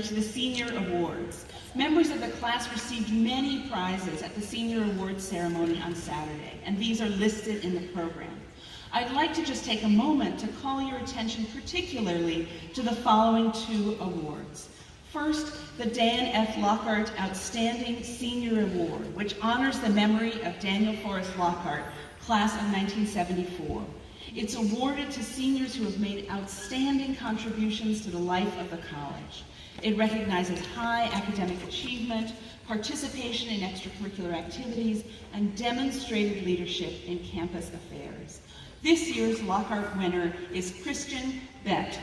to the Senior Awards. Members of the class received many prizes at the Senior Awards ceremony on Saturday, and these are listed in the program. I'd like to just take a moment to call your attention particularly to the following two awards. First, the Dan F. Lockhart Outstanding Senior Award, which honors the memory of Daniel Forrest Lockhart, class of 1974. It's awarded to seniors who have made outstanding contributions to the life of the college. It recognizes high academic achievement, participation in extracurricular activities, and demonstrated leadership in campus affairs. This year's Lockhart winner is Christian Bett.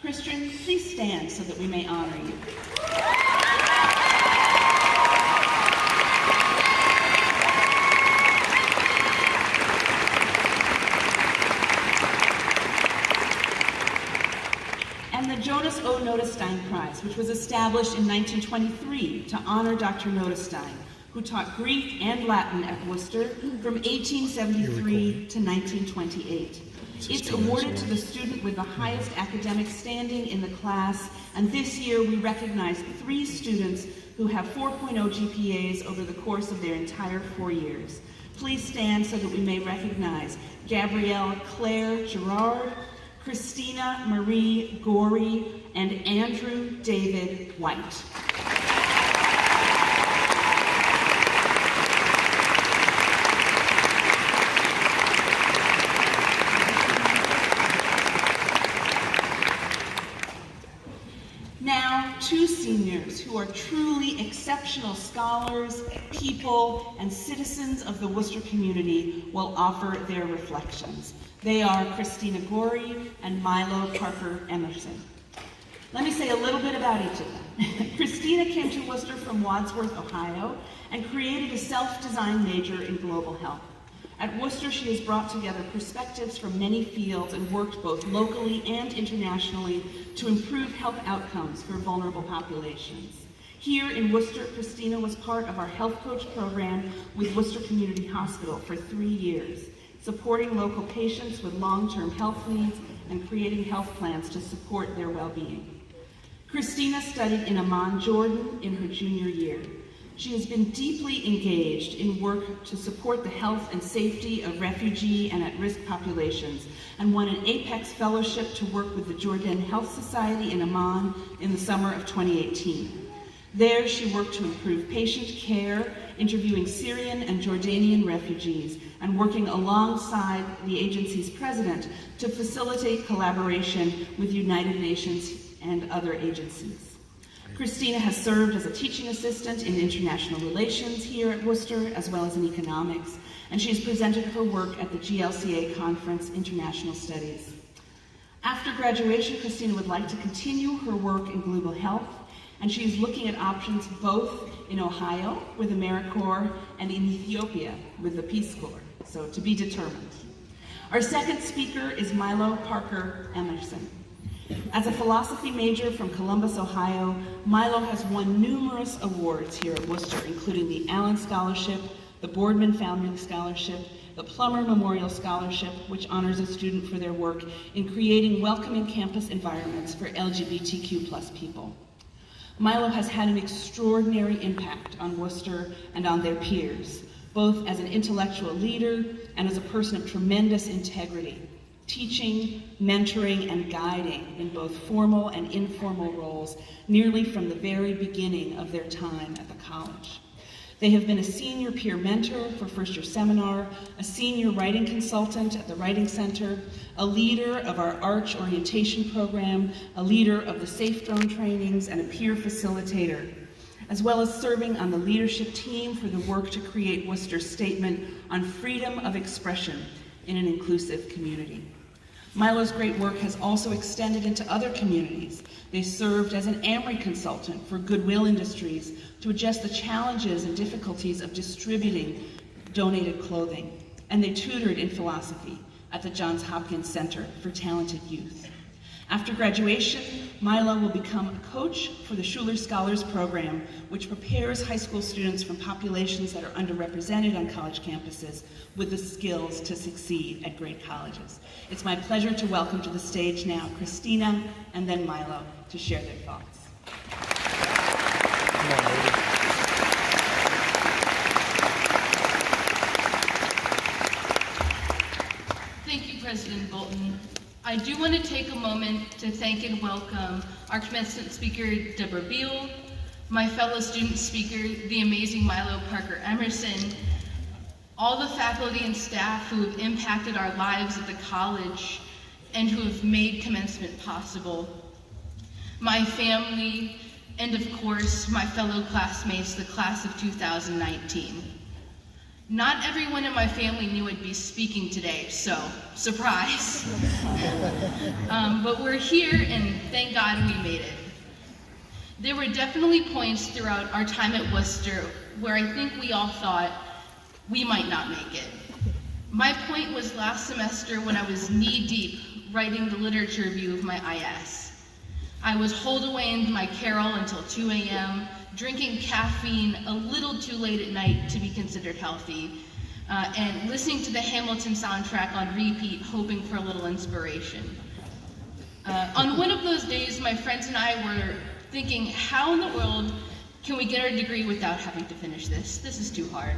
Christian, please stand so that we may honor you. And the Jonas O. Notestein Prize, which was established in 1923 to honor Dr. Notestein, who taught Greek and Latin at Wooster from 1873 to 1928. It's awarded to the student with the highest academic standing in the class, and this year we recognize 3 students who have 4.0 GPAs over the course of their entire 4 years. Please stand so that we may recognize Gabrielle Claire Gerard, Christina Marie Gorey, and Andrew David White. Now, 2 seniors who are truly exceptional scholars, people, and citizens of the Wooster community will offer their reflections. They are Christina Gorey and Milo Parker Emerson. Let me say a little bit about each of them. Christina came to Wooster from Wadsworth, Ohio, and created a self-designed major in global health. At Wooster, she has brought together perspectives from many fields and worked both locally and internationally to improve health outcomes for vulnerable populations. Here in Wooster, Christina was part of our health coach program with Wooster Community Hospital for 3 years, supporting local patients with long-term health needs and creating health plans to support their well-being. Christina studied in Amman, Jordan in her junior year. She has been deeply engaged in work to support the health and safety of refugee and at-risk populations, and won an Apex Fellowship to work with the Jordan Health Society in Amman in the summer of 2018. There, she worked to improve patient care, interviewing Syrian and Jordanian refugees, and working alongside the agency's president to facilitate collaboration with United Nations and other agencies. Christina has served as a teaching assistant in international relations here at Wooster, as well as in economics, and she has presented her work at the GLCA Conference International Studies. After graduation, Christina would like to continue her work in global health, and she is looking at options both in Ohio with AmeriCorps and in Ethiopia with the Peace Corps, so to be determined. Our second speaker is Milo Parker Emerson. As a philosophy major from Columbus, Ohio, Milo has won numerous awards here at Wooster, including the Allen Scholarship, the Boardman Founding Scholarship, the Plummer Memorial Scholarship, which honors a student for their work in creating welcoming campus environments for LGBTQ+ people. Milo has had an extraordinary impact on Wooster and on their peers, both as an intellectual leader and as a person of tremendous integrity, teaching, mentoring, and guiding in both formal and informal roles nearly from the very beginning of their time at the college. They have been a senior peer mentor for first-year seminar, a senior writing consultant at the Writing Center, a leader of our Arch orientation program, a leader of the Safe Drone trainings, and a peer facilitator, as well as serving on the leadership team for the work to create Wooster's statement on freedom of expression in an inclusive community. Milo's great work has also extended into other communities. They served as an Amory consultant for Goodwill Industries to address the challenges and difficulties of distributing donated clothing, and they tutored in philosophy at the Johns Hopkins Center for Talented Youth. After graduation, Milo will become a coach for the Schuler Scholars Program, which prepares high school students from populations that are underrepresented on college campuses with the skills to succeed at great colleges. It's my pleasure to welcome to the stage now Christina and then Milo to share their thoughts. I do want to take a moment to thank and welcome our commencement speaker, Deborah Beal, my fellow student speaker, the amazing Milo Parker Emerson, all the faculty and staff who have impacted our lives at the college and who have made commencement possible, my family, and of course, my fellow classmates, the class of 2019. Not everyone in my family knew I'd be speaking today, so surprise. But we're here and thank God we made it. There were definitely points throughout our time at Wooster where I think we all thought we might not make it. My point was last semester when I was knee-deep writing the literature review of my IS. I was holed away in my Carol until 2 a.m., drinking caffeine a little too late at night to be considered healthy, and listening to the Hamilton soundtrack on repeat, hoping for a little inspiration. On one of those days, my friends and I were thinking, how in the world can we get our degree without having to finish this? This is too hard.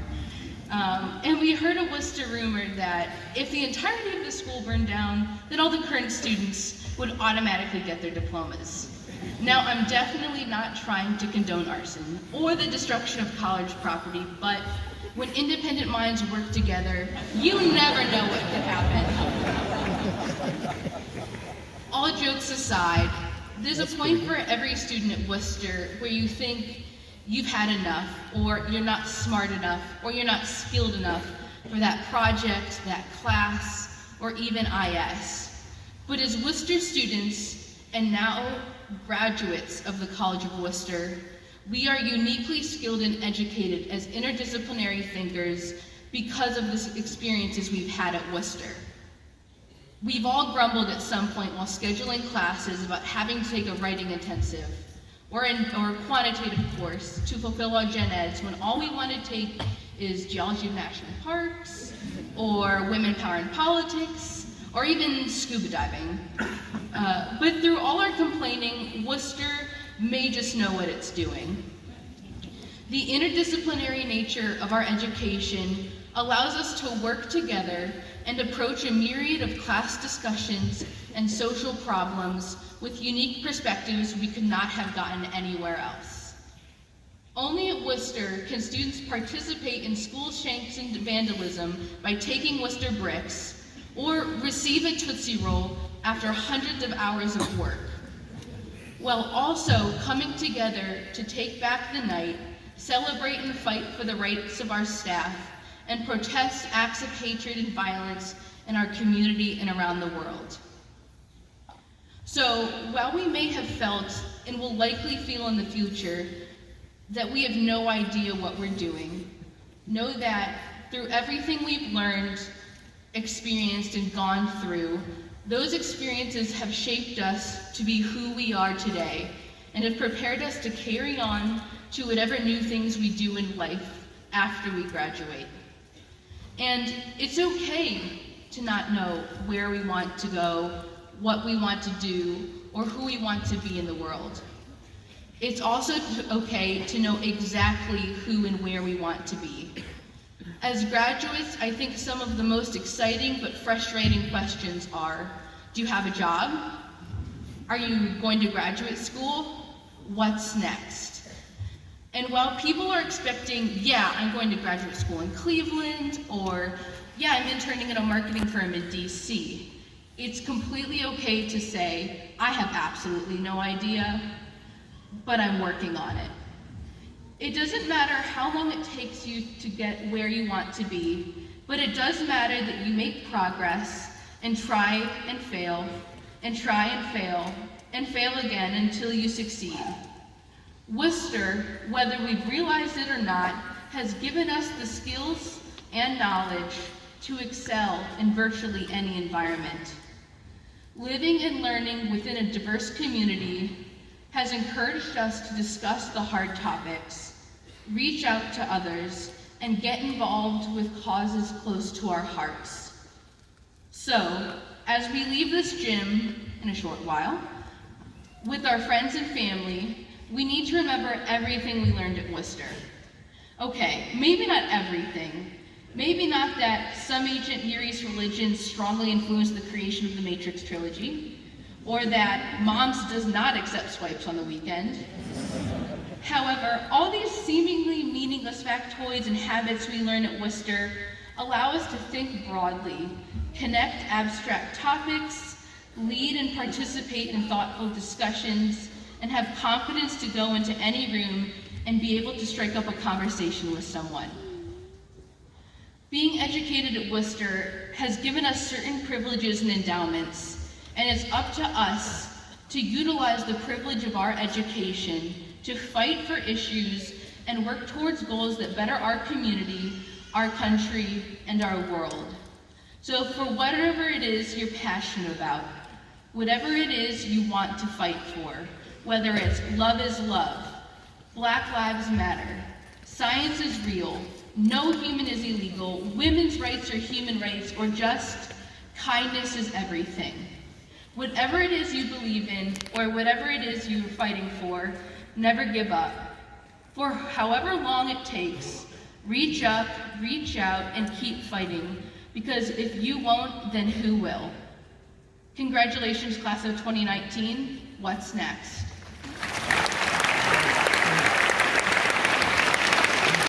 And we heard a Wooster rumor that if the entirety of the school burned down, then all the current students would automatically get their diplomas. Now, I'm definitely not trying to condone arson or the destruction of college property, but when independent minds work together, you never know what could happen. All jokes aside, there's a point for every student at Wooster where you think you've had enough, or you're not smart enough, or you're not skilled enough for that project, that class, or even IS. But as Wooster students, and now graduates of the College of Wooster, we are uniquely skilled and educated as interdisciplinary thinkers because of the experiences we've had at Wooster. We've all grumbled at some point while scheduling classes about having to take a writing intensive or a quantitative course to fulfill our gen eds when all we want to take is geology of national parks, or women, power, and politics, or even scuba diving. But through all our complaining, Wooster may just know what it's doing. The interdisciplinary nature of our education allows us to work together and approach a myriad of class discussions and social problems with unique perspectives we could not have gotten anywhere else. Only at Wooster can students participate in school shanks and vandalism by taking Wooster bricks, or receive a Tootsie Roll after hundreds of hours of work, while also coming together to take back the night, celebrate and fight for the rights of our staff, and protest acts of hatred and violence in our community and around the world. So, while we may have felt, and will likely feel in the future, that we have no idea what we're doing, know that through everything we've learned, experienced, and gone through, those experiences have shaped us to be who we are today and have prepared us to carry on to whatever new things we do in life after we graduate. And it's okay to not know where we want to go, what we want to do, or who we want to be in the world. It's also okay to know exactly who and where we want to be. As graduates, I think some of the most exciting but frustrating questions are, do you have a job? Are you going to graduate school? What's next? And while people are expecting, yeah, I'm going to graduate school in Cleveland, or yeah, I'm interning at a marketing firm in DC, it's completely okay to say, I have absolutely no idea, but I'm working on it. It doesn't matter how long it takes you to get where you want to be, but it does matter that you make progress and try and fail, and try and fail, and fail again until you succeed. Wooster, whether we've realized it or not, has given us the skills and knowledge to excel in virtually any environment. Living and learning within a diverse community has encouraged us to discuss the hard topics, reach out to others, and get involved with causes close to our hearts. So, as we leave this gym in a short while, with our friends and family, we need to remember everything we learned at Wooster. Okay, maybe not everything, Maybe not that some ancient Near East religions strongly influenced the creation of the Matrix trilogy, or that moms does not accept swipes on the weekend. However, all these seemingly meaningless factoids and habits we learn at Wooster allow us to think broadly, connect abstract topics, lead and participate in thoughtful discussions, and have confidence to go into any room and be able to strike up a conversation with someone. Being educated at Wooster has given us certain privileges and endowments, and it's up to us to utilize the privilege of our education to fight for issues and work towards goals that better our community, our country, and our world. So for whatever it is you're passionate about, whatever it is you want to fight for, whether it's love is love, Black Lives Matter, science is real, no human is illegal, women's rights are human rights, or just kindness is everything. Whatever it is you believe in, or whatever it is you're fighting for, never give up. For however long it takes, reach up, reach out, and keep fighting, because if you won't, then who will? Congratulations, class of 2019. What's next?